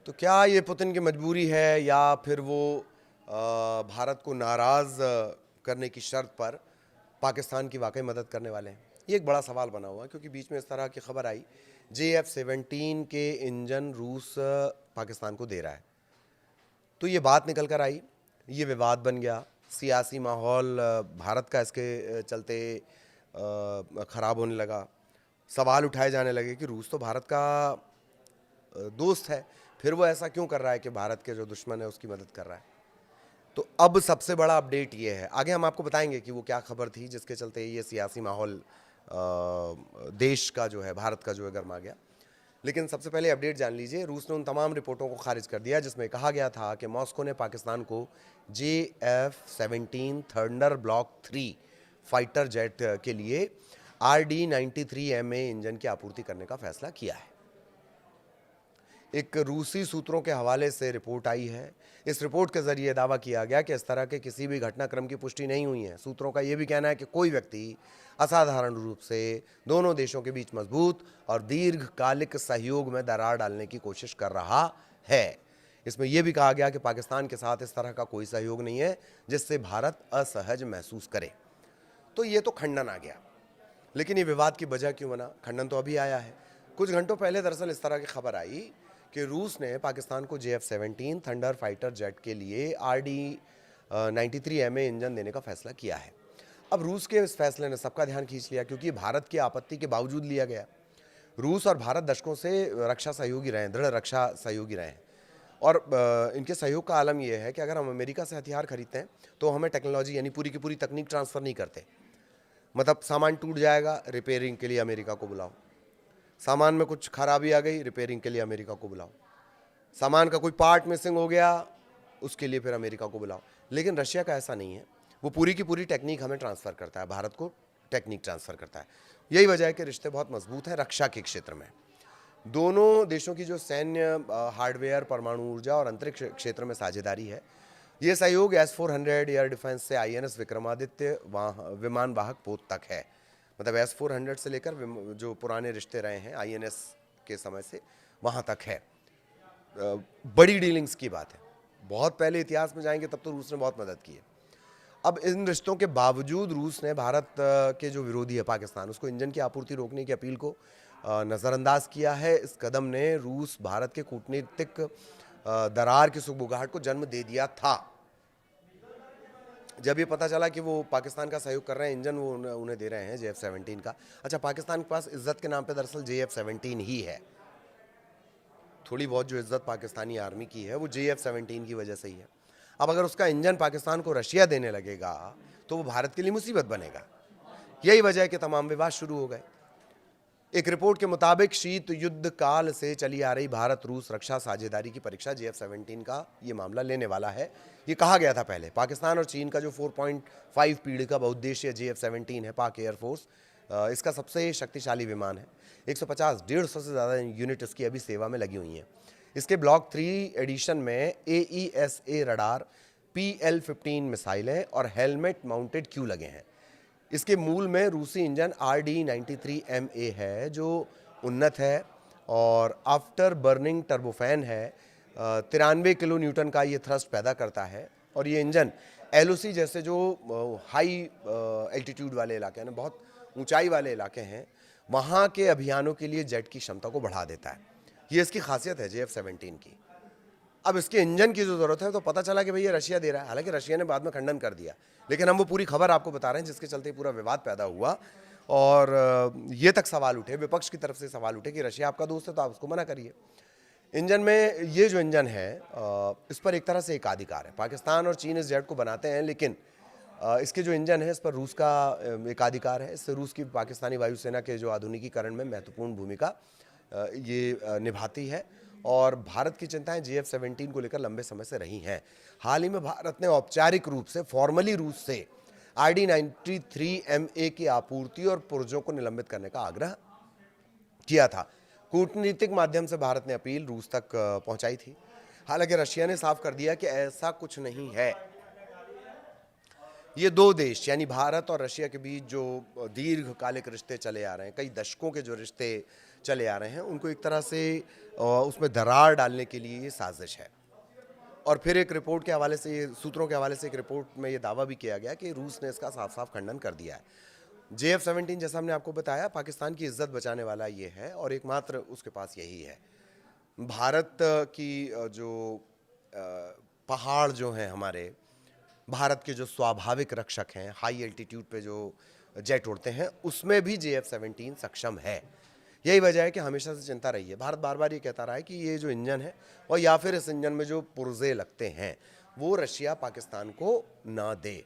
तो क्या ये पुतिन की मजबूरी है या फिर वो भारत को नाराज़ करने की शर्त पर पाकिस्तान की वाकई मदद करने वाले हैं? ये एक बड़ा सवाल बना हुआ है क्योंकि बीच में इस तरह की खबर आई JF-17 के इंजन रूस पाकिस्तान को दे रहा है। तो ये बात निकल कर आई, ये विवाद बन गया, सियासी माहौल भारत का इसके चलते ख़राब होने लगा। सवाल उठाए जाने लगे कि रूस तो भारत का दोस्त है, फिर वो ऐसा क्यों कर रहा है कि भारत के जो दुश्मन है उसकी मदद कर रहा है। तो अब सबसे बड़ा अपडेट ये है, आगे हम आपको बताएंगे कि वो क्या खबर थी जिसके चलते ये सियासी माहौल देश का जो है, भारत का जो है, गर्मा गया। लेकिन सबसे पहले अपडेट जान लीजिए, रूस ने उन तमाम रिपोर्टों को खारिज कर दिया जिसमें कहा गया था कि मॉस्को ने पाकिस्तान को JF-17 thunder block 3 fighter jet के लिए RD-93MA इंजन की आपूर्ति करने का फैसला किया है। एक रूसी सूत्रों के हवाले से रिपोर्ट आई है। इस रिपोर्ट के जरिए दावा किया गया कि इस तरह के किसी भी घटनाक्रम की पुष्टि नहीं हुई है। सूत्रों का यह भी कहना है कि कोई व्यक्ति असाधारण रूप से दोनों देशों के बीच मजबूत और दीर्घकालिक सहयोग में दरार डालने की कोशिश कर रहा है। इसमें यह भी कहा गया कि पाकिस्तान के साथ इस तरह का कोई सहयोग नहीं है जिससे भारत असहज महसूस करे। तो ये तो खंडन आ गया, लेकिन ये विवाद की वजह क्यों बना? खंडन तो अभी आया है। कुछ घंटों पहले दरअसल इस तरह की खबर आई कि रूस ने पाकिस्तान को JF-17 थंडर फाइटर जेट के लिए RD-93MA इंजन देने का फैसला किया है। अब रूस के इस फैसले ने सबका ध्यान खींच लिया क्योंकि भारत की आपत्ति के बावजूद लिया गया। रूस और भारत दशकों से रक्षा सहयोगी रहे हैं, दृढ़ रक्षा सहयोगी रहे हैं, और इनके सहयोग का आलम यह है कि अगर हम अमेरिका से हथियार खरीदते हैं तो हमें टेक्नोलॉजी यानी पूरी की पूरी तकनीक ट्रांसफ़र नहीं करते। मतलब सामान टूट जाएगा, रिपेयरिंग के लिए अमेरिका को बुलाओ। सामान में कुछ खराबी आ गई, रिपेयरिंग के लिए अमेरिका को बुलाओ। सामान का कोई पार्ट मिसिंग हो गया, उसके लिए फिर अमेरिका को बुलाओ। लेकिन रशिया का ऐसा नहीं है, वो पूरी की पूरी टेक्निक हमें ट्रांसफ़र करता है, भारत को टेक्निक ट्रांसफ़र करता है। यही वजह है कि रिश्ते बहुत मजबूत हैं रक्षा के क्षेत्र में। दोनों देशों की जो सैन्य हार्डवेयर, परमाणु ऊर्जा और अंतरिक्ष क्षेत्र में साझेदारी है, ये सहयोग S-400 एयर डिफेंस से INS विक्रमादित्य विमान वाहक पोत तक है। मतलब S-400 से लेकर जो पुराने रिश्ते रहे हैं INS के समय से, वहाँ तक है। बड़ी डीलिंग्स की बात है। बहुत पहले इतिहास में जाएंगे तब तो रूस ने बहुत मदद की है। अब इन रिश्तों के बावजूद रूस ने भारत के जो विरोधी है पाकिस्तान, उसको इंजन की आपूर्ति रोकने की अपील को नज़रअंदाज किया है। इस कदम ने रूस भारत के कूटनीतिक दरार की सुगबुगाहट को जन्म दे दिया था। जब ये पता चला कि वो पाकिस्तान का सहयोग कर रहे हैं, इंजन वो उन्हें दे रहे हैं JF-17 का। अच्छा, पाकिस्तान के पास इज्जत के नाम पे दरअसल JF-17 ही है। थोड़ी बहुत जो इज्जत पाकिस्तानी आर्मी की है वो JF-17 की वजह से ही है। अब अगर उसका इंजन पाकिस्तान को रशिया देने लगेगा तो वो भारत के लिए मुसीबत बनेगा। यही वजह है कि तमाम विवाद शुरू हो गए। एक रिपोर्ट के मुताबिक शीत युद्ध काल से चली आ रही भारत रूस रक्षा साझेदारी की परीक्षा JF-17 का ये मामला लेने वाला है। ये कहा गया था पहले। पाकिस्तान और चीन का जो 4.5 पीढ़ी का बहुउद्देशीय JF-17 है, पाक एयरफोर्स, इसका सबसे शक्तिशाली विमान है। 150-150 से ज़्यादा यूनिट इसकी अभी सेवा में लगी हुई हैं। इसके ब्लॉक 3 एडिशन में AESA रडार, PL-15 मिसाइलें और हेलमेट माउंटेड क्यू लगे हैं। इसके मूल में रूसी इंजन RD-93MA है जो उन्नत है और आफ्टर बर्निंग टर्बोफैन है। 93 किलो न्यूटन का ये थ्रस्ट पैदा करता है और ये इंजन LOC जैसे जो हाई एल्टीट्यूड वाले इलाके हैं, बहुत ऊंचाई वाले इलाके हैं, वहाँ के अभियानों के लिए जेट की क्षमता को बढ़ा देता है। ये इसकी खासियत है JF-17 की। अब इसके इंजन की जो ज़रूरत है तो पता चला कि भई ये रशिया दे रहा है। हालांकि रशिया ने बाद में खंडन कर दिया, लेकिन हम वो पूरी खबर आपको बता रहे हैं जिसके चलते पूरा विवाद पैदा हुआ और ये तक सवाल उठे, विपक्ष की तरफ से सवाल उठे कि रशिया आपका दोस्त है तो आप उसको मना करिए। इंजन में ये जो इंजन है इस पर एक तरह से एकाधिकार है। पाकिस्तान और चीन इस जेट को बनाते हैं, लेकिन इसके जो इंजन है इस पर रूस का एकाधिकार है। इससे रूस की पाकिस्तानी वायुसेना के जो आधुनिकीकरण में महत्वपूर्ण भूमिका ये निभाती है और भारत की चिंताएं JF-17 को लेकर लंबे समय से रही हैं। हाल ही में भारत ने औपचारिक रूप से फॉर्मली रूस से RD-93MA की आपूर्ति और पुर्जों को निलंबित करने का आग्रह किया था। कूटनीतिक माध्यम से भारत ने अपील रूस तक पहुंचाई थी। हालांकि रशिया ने साफ कर दिया कि ऐसा कुछ नहीं है। ये दो देश यानी भारत और रशिया के बीच जो दीर्घकालिक रिश्ते चले आ रहे हैं, कई दशकों के जो रिश्ते चले आ रहे हैं, उनको एक तरह से उसमें दरार डालने के लिए ये साजिश है। और फिर एक रिपोर्ट के हवाले से, सूत्रों के हवाले से एक रिपोर्ट में ये दावा भी किया गया कि रूस ने इसका साफ साफ खंडन कर दिया है। JF-17 जैसा हमने आपको बताया, पाकिस्तान की इज्जत बचाने वाला ये है और एकमात्र उसके पास यही है। भारत की जो पहाड़ जो हैं हमारे, भारत के जो स्वाभाविक रक्षक हैं, हाई एल्टीट्यूड पे जो जेट उड़ते हैं, उसमें भी JF-17 सक्षम है। यही वजह है कि हमेशा से चिंता रही है। भारत बार बार ये कहता रहा है कि ये जो इंजन है, और या फिर इस इंजन में जो पुर्जे लगते हैं, वो रशिया पाकिस्तान को ना दे।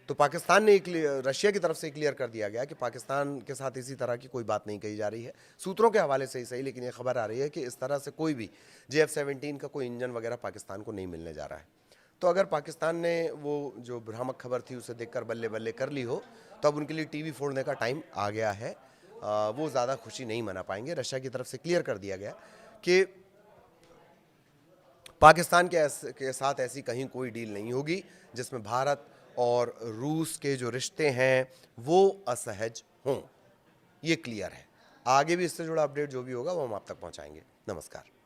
तो पाकिस्तान ने रशिया की तरफ से क्लियर कर दिया गया कि पाकिस्तान के साथ इसी तरह की कोई बात नहीं कही जा रही है, सूत्रों के हवाले से ही सही, लेकिन ये खबर आ रही है कि इस तरह से कोई भी JF-17 का कोई इंजन वगैरह पाकिस्तान को नहीं मिलने जा रहा है। तो अगर पाकिस्तान ने वो जो भ्रामक खबर थी उसे देखकर बल्ले बल्ले कर ली हो, तो अब उनके लिए टीवी फोड़ने का टाइम आ गया है। वो ज़्यादा खुशी नहीं मना पाएंगे। रशिया की तरफ से क्लियर कर दिया गया कि पाकिस्तान के साथ ऐसी कहीं कोई डील नहीं होगी जिसमें भारत और रूस के जो रिश्ते हैं वो असहज हों। ये क्लियर है। आगे भी इससे जुड़ा अपडेट जो भी होगा वो हम आप तक पहुंचाएंगे। नमस्कार।